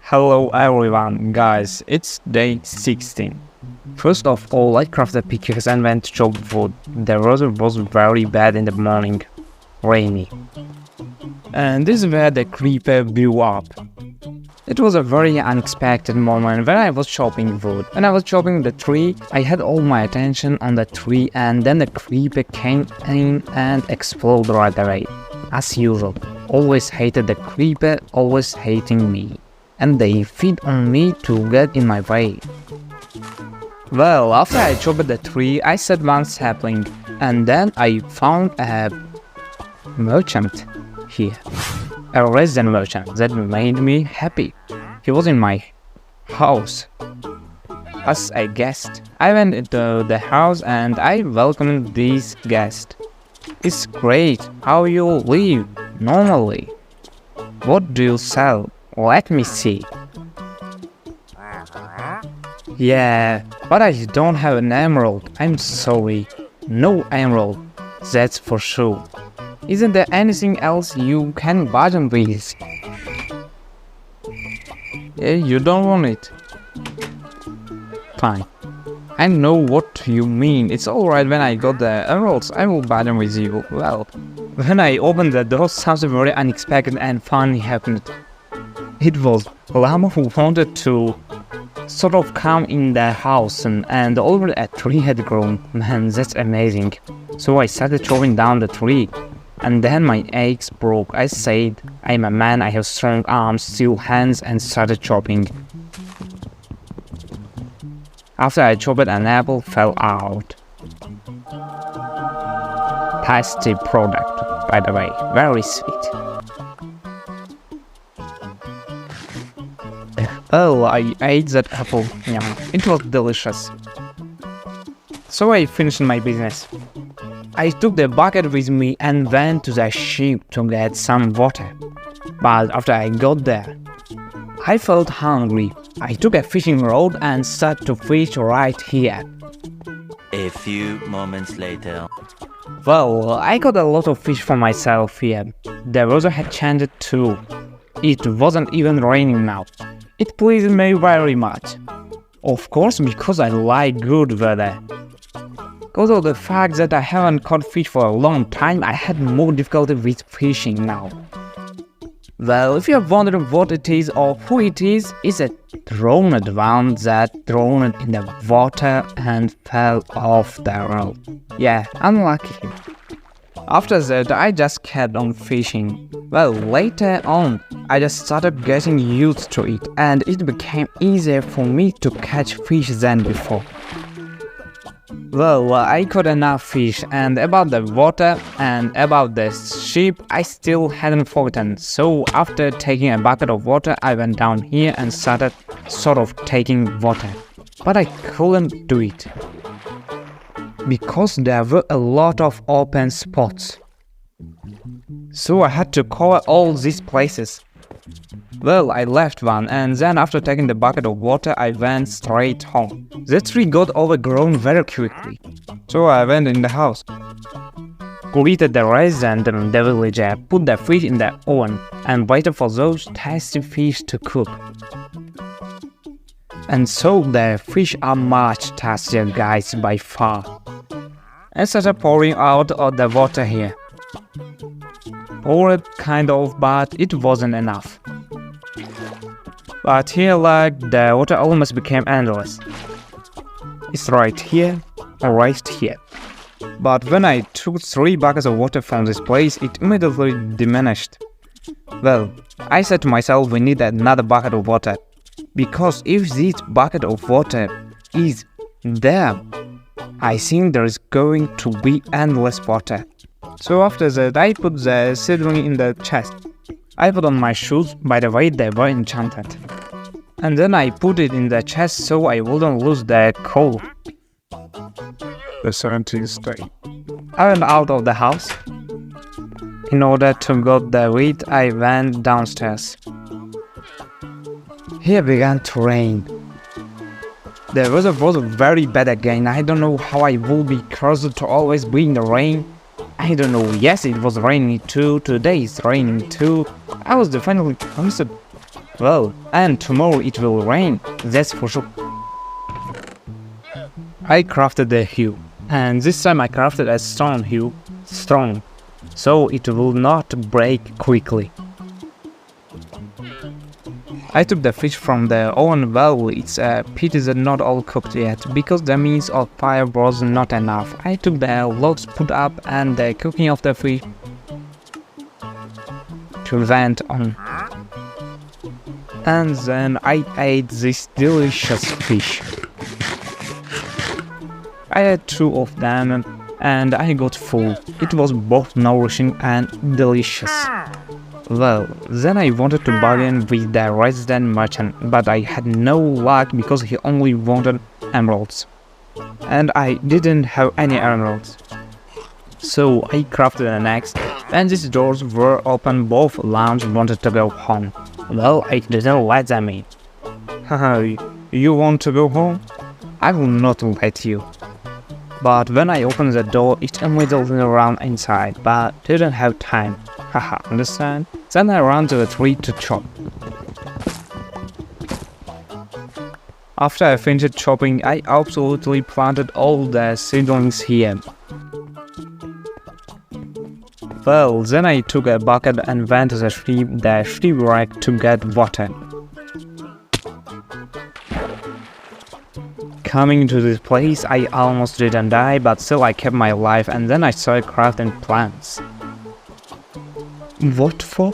Hello everyone, guys, it's day 16. First of all, I crafted pickaxe and went to chop wood. The weather was very bad in the morning, rainy. And this is where the creeper blew up. It was a very unexpected moment when I was chopping wood. When I was chopping the tree, I had all my attention on the tree and then the creeper came in and exploded right away. As usual, always hated the creeper, always hating me. And they feed on me to get in my way. Well, after I chopped the tree, I set one sapling, and then I found a merchant here. A resident merchant that made me happy. He was in my house as a guest. I went into the house and I welcomed this guest. It's great how you live normally. What do you sell? Let me see. Yeah, but I don't have an emerald. I'm sorry. No emerald. That's for sure. Isn't there anything else you can bargain with? Yeah, you don't want it. Fine. I know what you mean. It's alright. When I got the emeralds, I will bargain with you. Well, when I opened the door, something very unexpected and funny happened. It was Llama who wanted to sort of come in the house and already a tree had grown. Man, that's amazing. So I started chopping down the tree. And then my axe broke. I said, I'm a man, I have strong arms, steel hands, and started chopping. After I chopped, an apple fell out. Tasty product, by the way, very sweet. Oh, I ate that apple. Yum. It was delicious. So I finished my business. I took the bucket with me and went to the ship to get some water. But after I got there, I felt hungry. I took a fishing rod and started to fish right here. A few moments later. Well, I got a lot of fish for myself here. The weather had changed too. It wasn't even raining now. It pleased me very much. Of course, because I like good weather. Because of the fact that I haven't caught fish for a long time, I had more difficulty with fishing now. Well, if you're wondering what it is or who it is, it's a drowned one that drowned in the water and fell off the road. Yeah, unlucky. After that, I just kept on fishing. Well, later on, I just started getting used to it and it became easier for me to catch fish than before. Well, I caught enough fish, and about the water and about the ship, I still hadn't forgotten. So after taking a bucket of water, I went down here and started sort of taking water. But I couldn't do it, because there were a lot of open spots. So I had to cover all these places. Well, I left one, and then after taking the bucket of water, I went straight home. The tree got overgrown very quickly. So I went in the house, greeted the resident in the villager, put the fish in the oven, and waited for those tasty fish to cook. And so the fish are much tastier, guys, by far. I started pouring out of the water here. Poured kind of, but it wasn't enough. But here, like, the water almost became endless. It's right here or right here. But when I took 3 buckets of water from this place, it immediately diminished. Well, I said to myself, we need another bucket of water. Because if this bucket of water is there, I think there is going to be endless water. So after that, I put the seedling in the chest. I put on my shoes, by the way, they were enchanted. And then I put it in the chest so I wouldn't lose the coal. The 17th day. I went out of the house. In order to get the wheat, I went downstairs. Here began to rain. The weather was very bad again. I don't know how I will be cursed to always be in the rain. I don't know, yes, it was raining too, today it's raining too. I was definitely cursed. Well, and tomorrow it will rain, that's for sure. I crafted a hoe, and this time I crafted a stone hoe, strong, so it will not break quickly. I took the fish from the oven. Well, it's a pity that not all cooked yet, because the means of fire was not enough. I took the logs put up and the cooking of the fish to vent on. And then I ate this delicious fish. I had 2 of them and I got full. It was both nourishing and delicious. Well, then I wanted to bargain with the resident merchant, but I had no luck because he only wanted emeralds. And I didn't have any emeralds. So I crafted an axe, and these doors were open. Both lamps wanted to go home. Well, I didn't let them in. Haha, you want to go home? I will not let you. But when I opened the door, it immediately ran inside, but didn't have time. Haha, understand? Then I ran to the tree to chop. After I finished chopping, I absolutely planted all the seedlings here. Well, then I took a bucket and went to the sheep rack to get water. Coming to this place, I almost didn't die, but still I kept my life, and then I started crafting plants. What for?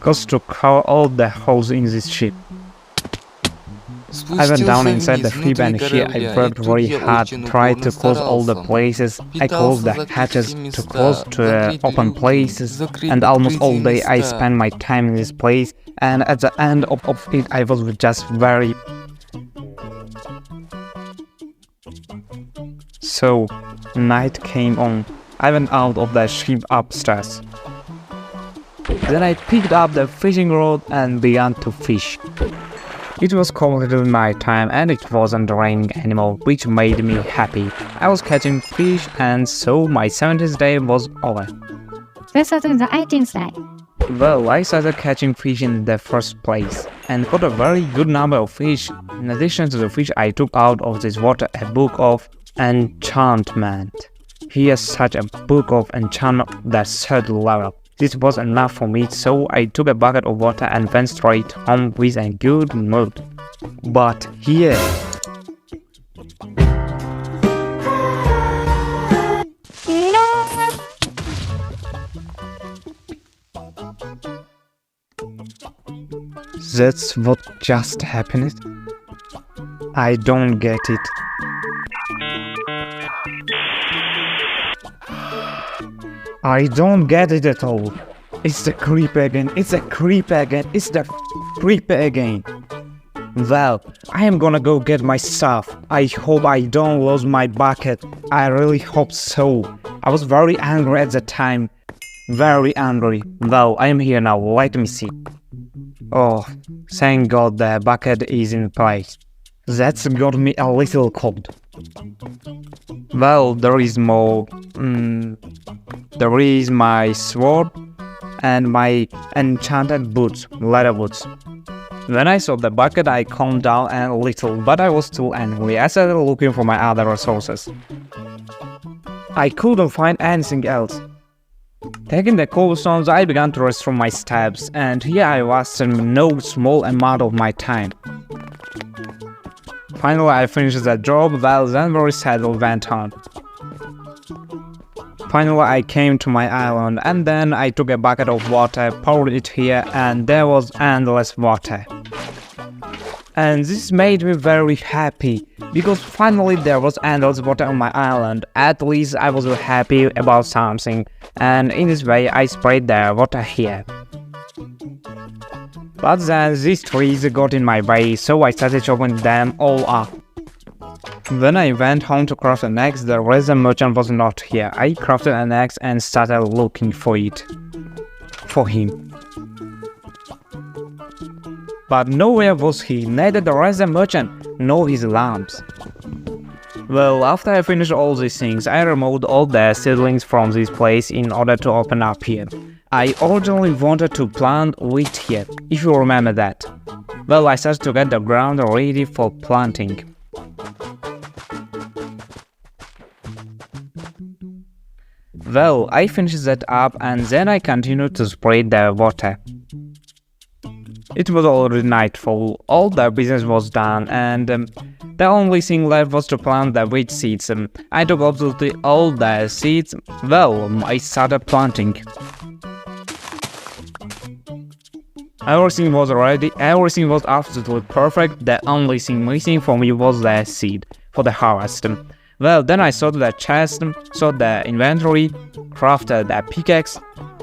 Cause to cover all the holes in this ship. I went down inside the ship and here I worked very hard, tried to close all the places. I closed the hatches to close to the open places, and almost all day I spent my time in this place, and at the end of it I was just very... So, night came on. I went out of the ship upstairs. Then I picked up the fishing rod and began to fish. It was completely night time and it wasn't raining anymore, which made me happy. I was catching fish and so my 70th day was over. Let's start with the 18th day. Well, I started catching fish in the first place and caught a very good number of fish. In addition to the fish, I took out of this water a book of enchantment. Here's such a book of enchantment that's third level. This was enough for me, so I took a bucket of water and went straight home with a good mood. But here... That's what just happened? I don't get it. I don't get it at all. It's the creeper again, it's the creeper again, it's the creeper again. Well, I am gonna go get my stuff. I hope I don't lose my bucket. I really hope so. I was very angry at the time. Very angry. Well, I am here now, let me see. Oh, thank God the bucket is in place. That's got me a little cold. Well, there is more. There is my sword and my enchanted boots, leather boots. When I saw the bucket, I calmed down a little, but I was still angry. I started looking for my other resources. I couldn't find anything else. Taking the cobblestones, I began to rest from my steps, and here I wasted no small amount of my time. Finally, I finished the job, well then very sadly went on. Finally, I came to my island, and then I took a bucket of water, poured it here, and there was endless water. And this made me very happy, because finally there was endless water on my island. At least I was happy about something, and in this way I sprayed the water here. But then these trees got in my way, so I started chopping them all up. When I went home to craft an axe, the resin merchant was not here. I crafted an axe and started looking for it. For him. But nowhere was he, neither the resin merchant nor his lamps. Well, after I finished all these things, I removed all the seedlings from this place in order to open up here. I originally wanted to plant wheat here, if you remember that. Well, I started to get the ground ready for planting. Well, I finished that up and then I continued to spray the water. It was already nightfall, all the business was done, and the only thing left was to plant the wheat seeds. I took absolutely all the seeds. Well, I started planting. Everything was ready, everything was absolutely perfect. The only thing missing for me was the seed for the harvest. Well, then I sorted the chest, sorted the inventory, crafted the pickaxe.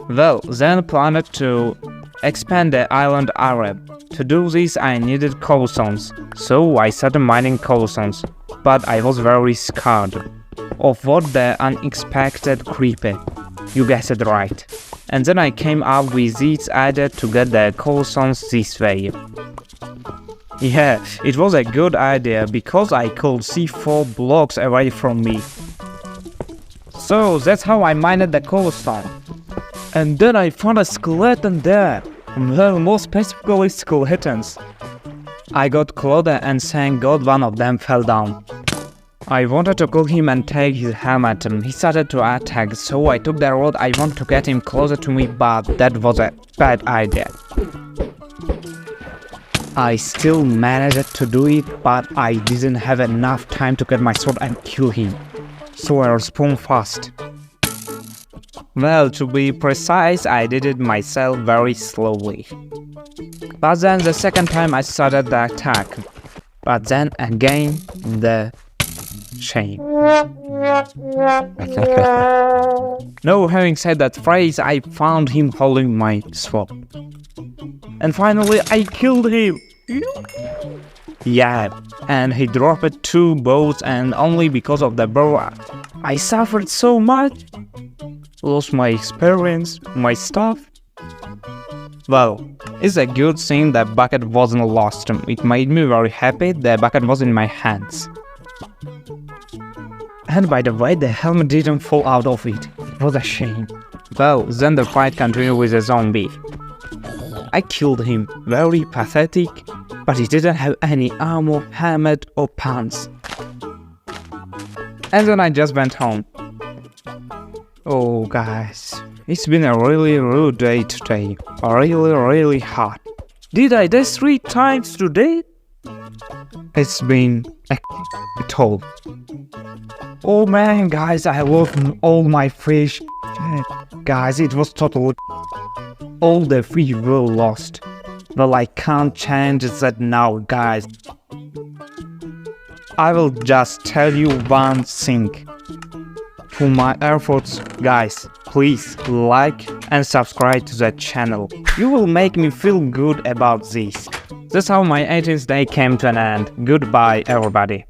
Well, then planned to expand the island area. To do this, I needed cobblestones, so I started mining cobblestones. But I was very scared of what the unexpected creeper. You guessed it right. And then I came up with this idea to get the cobblestones this way. Yeah, it was a good idea because I could see 4 blocks away from me. So that's how I mined the cobblestone. And then I found a skeleton there. Well, more specifically skeletons. I got closer and thank God one of them fell down. I wanted to kill him and take his helmet. He started to attack, so I took the road. I wanted to get him closer to me, but that was a bad idea. I still managed to do it, but I didn't have enough time to get my sword and kill him. So I respawned fast. Well, to be precise, I did it myself very slowly. But then the second time I started the attack. But then again, the shame. No, having said that phrase, I found him holding my sword. And finally, I killed him! Yeah, and he dropped 2 bows, and only because of the bow, I suffered so much. Lost my experience, my stuff. Well, it's a good thing the bucket wasn't lost. It made me very happy the bucket was in my hands. And by the way, the helmet didn't fall out of it. It was a shame. Well, then the fight continued with a zombie. I killed him, very pathetic, but he didn't have any armor, helmet or pants. And then I just went home. Oh guys, it's been a really rude day today, really hard. Did I die 3 times today? It's been a toll. Oh man guys, I lost all my fish. Guys, it was total. All the fish were lost. Well, I can't change that now, guys. I will just tell you one thing. For my efforts, guys, please like and subscribe to the channel. You will make me feel good about this. That's how my 18th day came to an end. Goodbye, everybody.